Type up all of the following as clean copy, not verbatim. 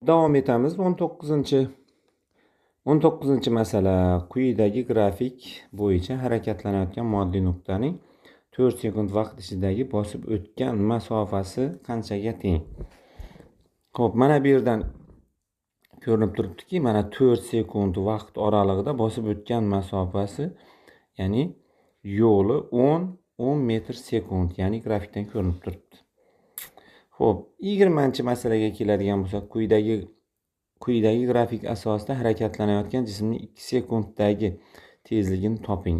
Davom etamiz. 19 masala. Quyidagi grafik bo'yicha harakatlanayotgan moddiy nuqtaning 4 sekund vaqt ichidagi bosib o'tgan masofasi qanchaga teng? Xo'p, mana bu yerdan ko'rinib turibdiki, mana 4 sekund vaqt oralig'ida bosib o'tgan masofasi, ya'ni yo'li 10 metr sekund, ya'ni grafikdan ko'rinib turibdi. Xo'p, 20-masalaga keladigan bo'lsak, quyidagi grafik asosida harakatlanayotgan jismning 2 sekunddagi tezligini toping.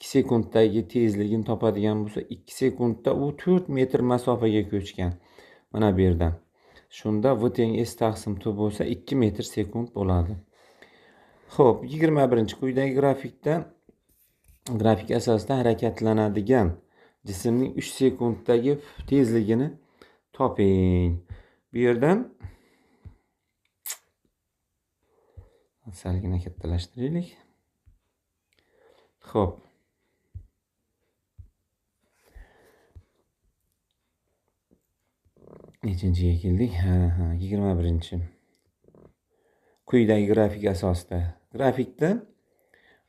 2 sekunddagi tezligini topadigan bo'lsa, 2 sekundda u 4 metr masofaga ko'chgan. Mana bu yerdan. Shunda v teng s taqsim t bo'lsa 2 metr sekund bo'ladi. Xo'p, 21-quyidagi grafik asosida harakatlanadigan jismning 3 sekunddagi tezligini toping. Bu yerdan salgina kattalashtiraylik. Xo'p. Nechinchiga keldik? 21. Quyidagi grafik asosida. Grafikda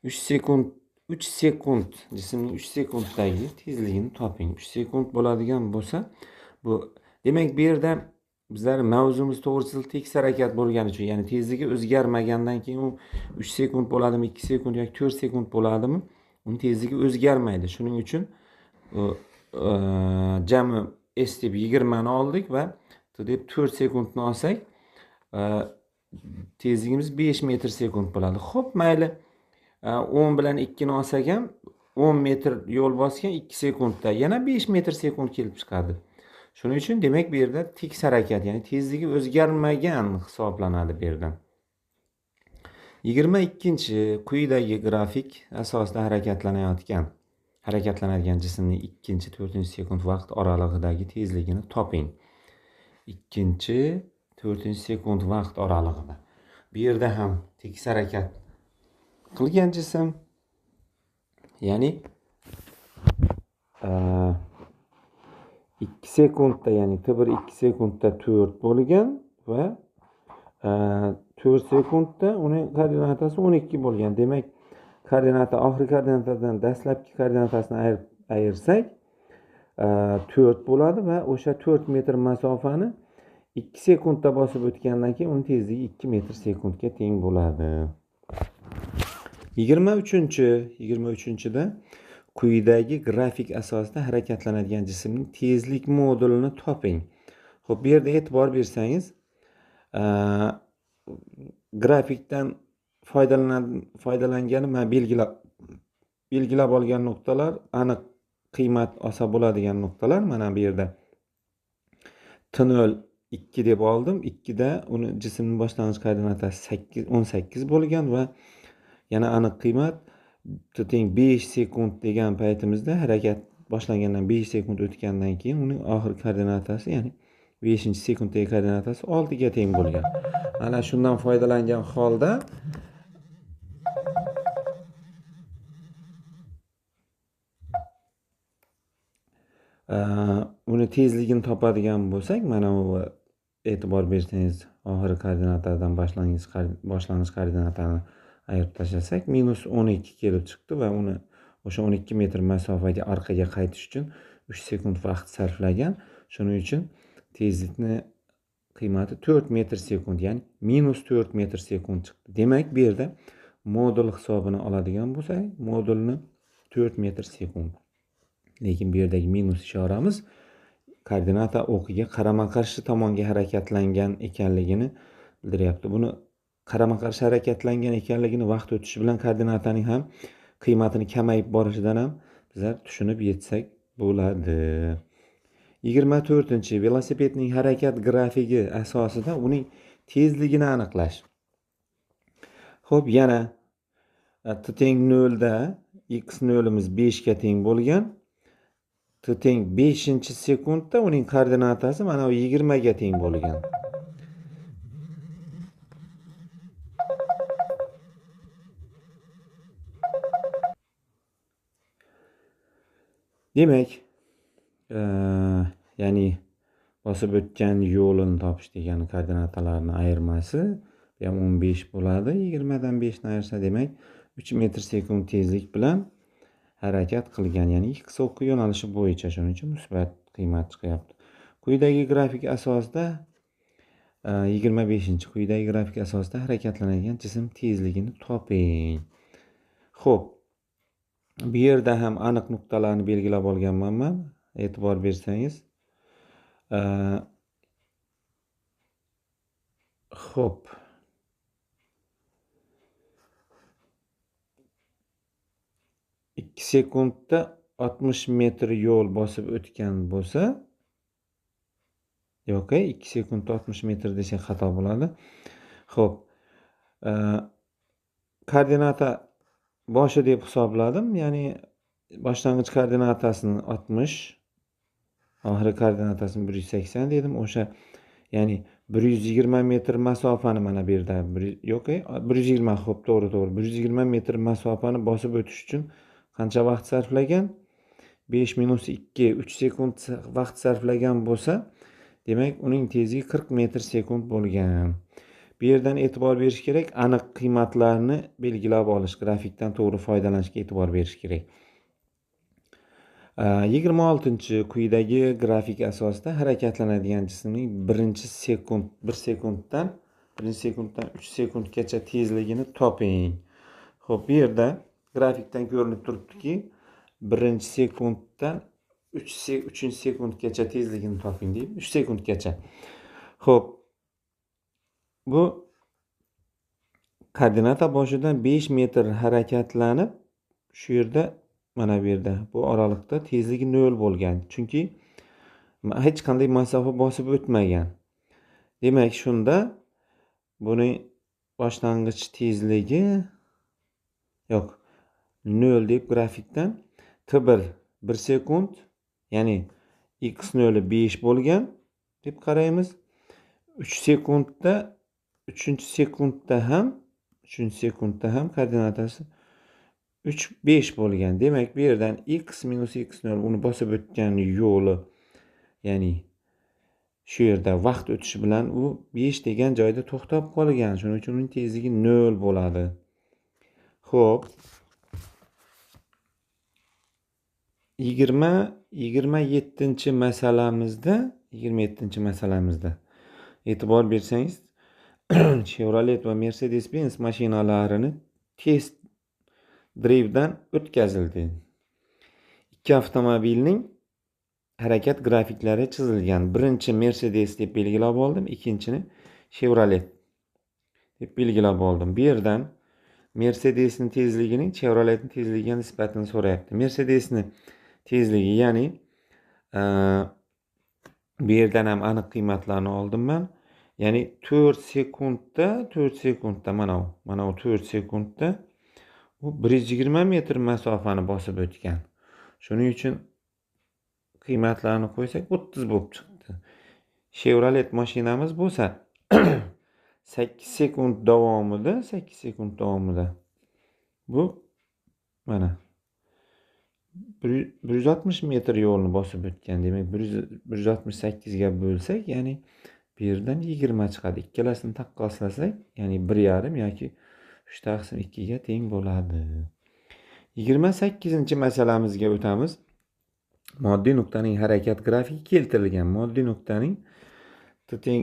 3 sekund jismning 3 sekunddagi tezligini toping. 3 sekund bo'ladigan bo'lsa, bu demak bu yerda bizlar mavzumiz to'g'risida tekis harakat bo'lgani uchun, ya'ni tezligi o'zgarmagandan keyin u 3 sekund bo'ladimi, 2 sekund yoki 4 sekund bo'ladimi, uning tezligi o'zgarmaydi. Shuning uchun jami s deb 20 ni oldik va t deb 4 sekundni olsak, tezligimiz 5 metr sekund bo'ladi. Xo'p, mayli. 10 bilan 2 ni olsak ham 10 metr yo'l bosgan 2 sekundda yana 5 metr sekund kelib chiqadi. Shuning uchun demak bu yerda tekis harakat, ya'ni tezligi o'zgarmagan hisoblanadi bu yerdan. 22-quyidagi grafik asosida harakatlanadigan jismning 2-4 sekund vaqt oralig'idagi tezligini toping. 2-4 sekund vaqt oralig'ida. Bu yerda ham tekis harakat qilgan jism, ya'ni 2 sekundda, ya'ni t1 2 sekundda 4 bo'lgan va 4 sekundda uning koordinatasi 12 bo'lgan. Demak, oxirgi koordinatadan dastlabki koordinatasini ayirsak 4 bo'ladi va o'sha 4 metr masofani 2 sekundda bosib o'tgandan keyin uning tezligi 2 metr sekundga teng bo'ladi. 23-da quyidagi grafik asosida harakatlanadigan jismning tezlik modulini toping. Xo'p, bu yerda e'tibor bersangiz, grafikdan foydalangani men belgilab olgan nuqtalar, aniq qiymat olsa bo'ladigan nuqtalar mana bu yerda. T0 2 deb oldim. 2 da uni jismning boshlang'ich koordinatasi 18 bo'lgan va yana aniq qiymat teng 5 sekund degan paytimizda harakat boshlangandan 5 sekund o'tgandan keyin uning oxirgi koordinatasi, ya'ni 5-sekundagi koordinatasi 6 ga teng bo'lgan. Mana shundan foydalangan holda uni tezligini topadigan bo'lsak, mana bu e'tibor bersangiz, oxirgi koordinatadan boshlang'ich koordinatani ayirib tashlasak, -12 kelib chiqdi va uni o'sha 12 metr masofaga orqaga qaytish uchun 3 sekund vaqt sarflagan. Shuning uchun tezlikni qiymati 4 metr sekund, ya'ni -4 metr sekund chiqdi. Demak, bu yerda modul hisobini oladigan bo'lsak, modulni 4 metr sekund. Lekin bu yerdagi minus ishoramiz koordinata o'qiga qarama-qarshi tomonga harakatlangan ekanligini bildiryapti. Buni qarama-qarshi harakatlangan ekanligini vaqt o'tishi bilan koordinataning ham qiymatini kamayib borishidan ham bizlar tushunib yetsak bo'ladi. 24-velosipedning harakat grafigi asosida uning tezligini aniqlash. Xo'p, yana t teng 0 da x 0'imiz 5 ga teng bo'lgan. T teng 5-sekundda uning koordinatasi mana 20 ga teng bo'lgan. Demak, ya'ni bosib o'tgan yo'lini topish degani koordinatalarni ayirmasi. Bu ham 15 bo'ladi. 20 dan 5 ni ayirsa, demak 3 metr sekund tezlik bilan harakat qilgan, ya'ni x o'q yo'nalishi bo'yicha. Shuning uchun musbat qiymat chiqyapti. Quyidagi grafik asosida 25-quyidagi grafik asosida harakatlanadigan jism tezligini toping. Xo'p, bu yerda ham aniq nuqtalarni belgilab olganman men. E'tibor bersangiz. Xo'p. ikki sekundda 60 metr yo'l bosib o'tgan bo'lsa, yo'q, 2 sekundda 60 metr desak xato bo'ladi. Xo'p. Koordinata boshi deb hisobladim, ya'ni boshlang'ich koordinatasini 60, oxirgi koordinatasini 180 dedim. O'sha, ya'ni 120 metr masofani mana bu yerda, yo'q, 120, xo'p, to'g'ri. 120 metr masofani bosib o'tish uchun qancha vaqt sarflagan? 5 minus 2, 3 sekund vaqt sarflagan bo'lsa, demak uning tezligi 40 metr sekund bo'lgan. Bu yerdan e'tibor berish kerak, aniq qiymatlarni belgilab olish, grafikdan to'g'ri foydalanishga e'tibor berish kerak. 26-quyidagi grafik asosida harakatlanadigan jismning 1 sekunddan 3 sekundgacha tezligini toping. Xo'p, bu yerda grafikdan ko'rinib turibdiki, 1-sekunddan 3-sekundgacha tezligini toping deyib, 3 sekundgacha. Xo'p, bu koordinata boshidan 5 metr harakatlanib, shu yerda, mana bu yerda, bu oralikda tezligi 0 bo'lgan. Chunki hech qanday masofa bosib o'tmagan. Demak, shunda buni boshlang'ich tezligi yo'q, 0 deb grafikdan T1 1 sekund, ya'ni x0 5 bo'lgan deb qaraymiz. 3-sekundda ham koordinatasi 3 5 bo'lgan. Demak, bu yerdan x minus x0 uni bosib o'tgan yo'li, ya'ni shu yerda vaqt o'tishi bilan u 5 degan joyda to'xtab qolgan. Shuning uchun uning tezligi 0 bo'ladi. Xo'p. 27-masalamizda e'tibor bersangiz, Chevrolet va Mercedes-Benz mashinalarini test drivdan o'tkazildi. Ikki avtomobilning harakat grafiklari chizilgan. Birinchi Mercedes deb belgilab oldim, ikkinchini Chevrolet deb belgilab oldim. Bu yerdan Mercedesning tezligining Chevroletning tezligiga nisbatini so'rayapti. Mercedesning tezligi, ya'ni bu yerdan ham aniq qiymatlarni oldim men. Ya'ni 4 sekundda mana u 4 sekundda u 120 metr masofani bosib o'tgan. Shuning uchun qiymatlarni qo'ysak 30 bo'lib chiqdi. Chevrolet mashinamiz bo'lsa 8 sekund davomida bu mana 160 metr yo'lni bosib o'tgan. Demak, 168 ga bo'lsak, ya'ni bu yerdan 20 chiqadi. Ikkalasini taqqoslasak, ya'ni 1,5 yoki 3/2 ga teng bo'ladi. 28-masalamizga o'tamiz. Moddiy nuqtaning harakat grafiki keltirilgan. Moddiy nuqtaning teng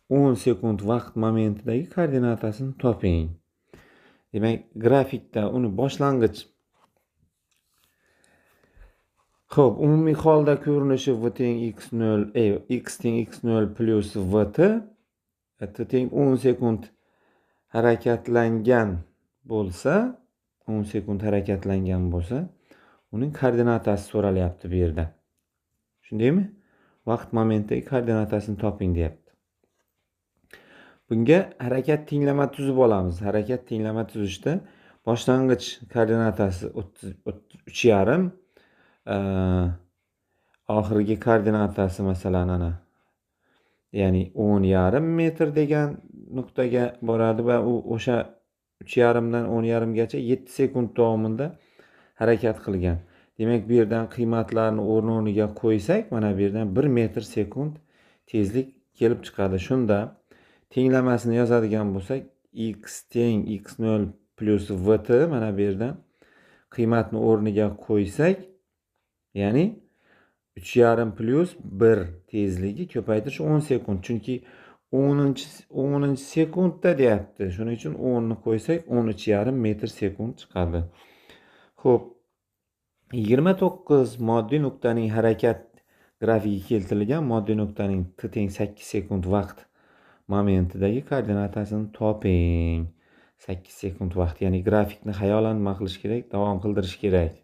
10 sekund vaqt momentidagi koordinatasini toping. Demak, grafikda uni boshlang'ich, xo'p, umumiy holda ko'rinishi v teng x0, x teng x0 plus vt, teng 10 sekund harakatlangan bo'lsa, uning koordinatasi so'ralyapti bu yerda. Shundaymi? Vaqt momentidagi koordinatasini toping deyapti. Bunga harakat tenglama tuzib olamiz. Harakat tenglama tuzishda boshlang'ich koordinatasi 3,5, oxirgi koordinatasi masalan ana, ya'ni 10,5 metr degan nuqtaga boradi va u o'sha 3,5 dan 10,5 gacha 7 sekund davomida harakat qilgan. Demak, bu yerdan qiymatlarni o'rniga qo'ysak, mana bu yerdan 1 metr sekund tezlik kelib chiqadi. Shunda tenglamasini yozadigan bo'lsak, x teng x0 plus vt mana bu yerdan qiymatni o'rniga qo'ysak, ya'ni 3,5 plus 1 tezligi ko'paytirish 10 sekund. Chunki 10 sekundda deyapti. Shuning uchun 10 ni qo'ysak 13,5 metr sekund chiqadi. Xo'p, 29 moddiy nuqtaning harakat grafiki keltirilgan. Moddiy nuqtaning t teng 8 sekund vaqt momentidagi koordinatasini toping. 8 sekund vaqt, ya'ni grafikni xayolan nima qilish kerak? Davom qildirish kerak.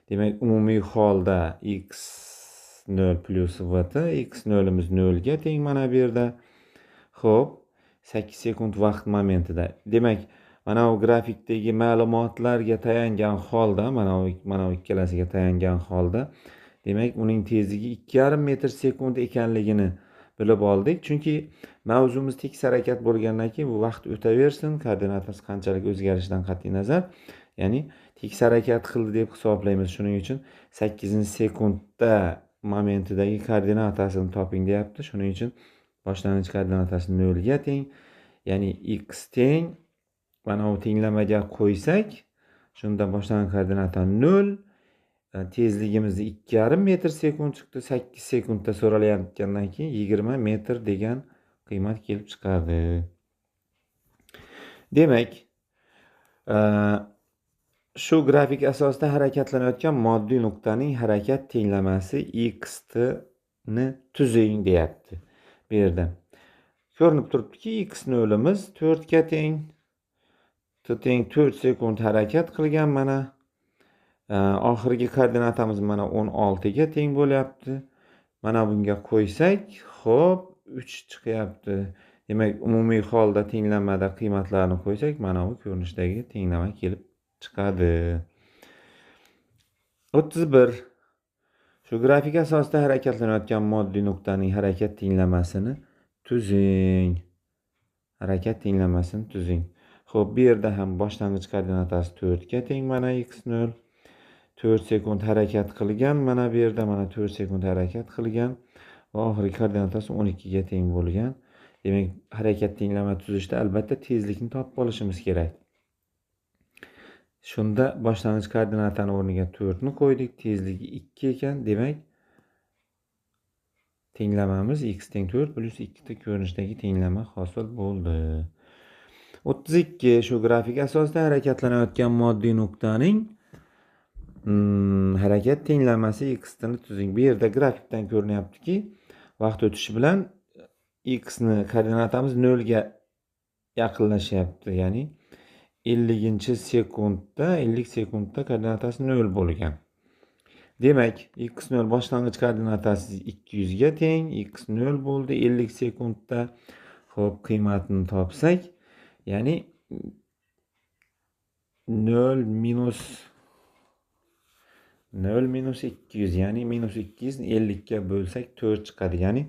Demak, umumiy holda x0 plus vt, x0'imiz 0 ga teng mana bu yerda. Xo'p, 8 sekund vaqt momentida. Demak, mana bu grafikdagi ma'lumotlarga tayangan holda, mana bu ikkalasiga tayangan holda, demak, uning tezligi 2,5 metr sekund ekanligini bilib oldik. Chunki mavzumiz tekis harakat bo'lgandan keyin bu vaqt o'taversin, koordinatasi qanchalik o'zgarishidan qat'iy nazar, ya'ni tekis harakat qildi deb hisoblaymiz. Shuning uchun 8-sekundda momentidagi koordinatasini toping deyapti. Shuning uchun boshlang'ich koordinatasi 0 ga teng, ya'ni x teng mana bu tenglamaga qo'ysak, shunda boshlang'ich koordinata 0, tezligimiz 2,5 metr sekund chiqdi. 8 sekundda so'ralayotgandan keyin 20 metr degan qiymat kelib chiqadi. Demak, shu grafik asosida harakatlanayotgan moddiy nuqtaning harakat tenglamasi xt ni tuzing deyapti. Bu yerda ko'rinib turibdiki, x0'imiz 4 ga teng. T teng 4 sekund harakat qilgan mana. Oxirgi koordinatamiz mana 16 ga teng bo'lyapti. Mana bunga qo'ysak, xo'p, 3 chiqyapti. Demak, umumiy holda tenglamada qiymatlarni qo'ysak, mana bu ko'rinishdagi tenglama kelib chiqadi. 31. Shu grafik asosida harakatlanayotgan moddiy nuqtaning harakat tenglamasini tuzing. Harakat tenglamasini tuzing. Xo'p, bu yerda ham boshlang'ich koordinatasi 4 ga teng mana x0. 4 sekund harakat qilgan, mana bu yerda mana 4 sekund harakat qilgan. Oxirgi koordinatasi 12 ga teng bo'lgan. Demak, harakat tenglama tuzishda albatta tezlikni topib olishimiz kerak. Shunda boshlang'ich koordinatani o'rniga 4 ni qo'ydik, tezligi 2 ekan. Demak, tenglamamiz x teng 4 plus 2 ta ko'rinishdagi tenglama hosil bo'ldi. 32. Shu grafik asosida harakatlanayotgan moddiy nuqtaning harakat tenglamasi x ni tuzing. Bu yerda grafikdan ko'rinyaptiki, vaqt o'tishi bilan x ni koordinatamiz 0 ga yaqinlashyapti. Ya'ni 50 sekundda koordinatasi 0 bo'lgan. Demak, x0 boshlang'ich koordinatasi 200 ga teng, x0 bo'ldi 50 sekundda. Xo'p, qiymatini topsak, ya'ni 0 minus 200, ya'ni minus 200 ni 50 ga bo'lsak 4 chiqadi. Ya'ni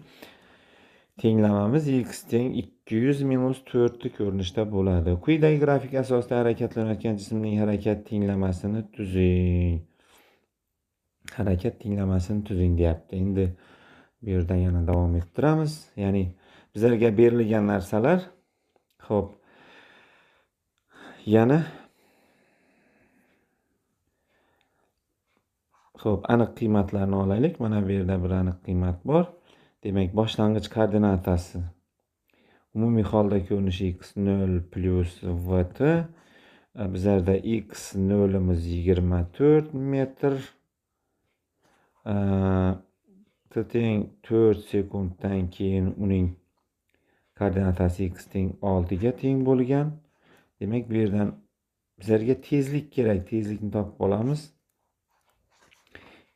tenglamamiz x teng 200 minus 4 ko'rinishda bo'ladi. Quyidagi grafik asosida harakatlanayotgan jismning harakat tenglamasini tuzing. Harakat tenglamasini tuzing deyapti. Endi bu yerdan yana davom ettiramiz. Ya'ni bizlarga berilgan narsalar, xo'p, yana aniq qiymatlarni olaylik. Mana bu yerda bir aniq qiymat bor. Demak, boshlang'ich koordinatasi umumiy holda ko'rinishi x0 plus vt. Bizlarda x0'imiz 24 metr. T teng 4 sekunddan keyin uning koordinatasi x teng 6 ga teng bo'lgan. Demak, bu yerdan bizlarga tezlik kerak. Tezlikni topib olamiz.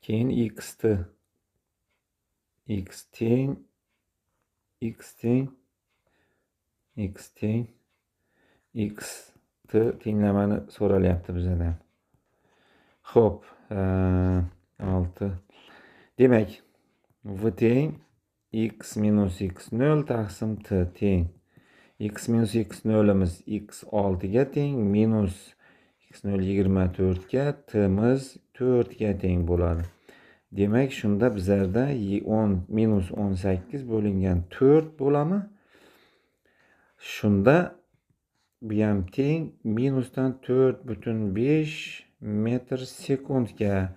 Keyin x tenglamani so'ralyapti bizdan. Xo'p, 6. Demak, v teng x minus x0 taqsim t teng x minus x0'imiz x6 ga teng, minus x0 24 ga, t'miz 4 ga teng bo'ladi. Demak, shunda bizlarda minus 18 bo'lingan 4 bo'lami. Shunda bu ham teng minusdan 4,5 metr sekundga.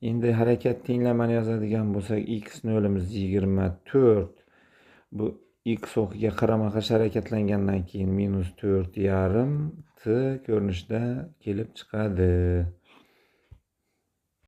Endi harakat tenglamani yozadigan bo'lsak, x nolimiz 24. Bu x o'qiga qarama-qarshi harakatlangandan keyin minus 4,5 t ko'rinishda kelib chiqadi.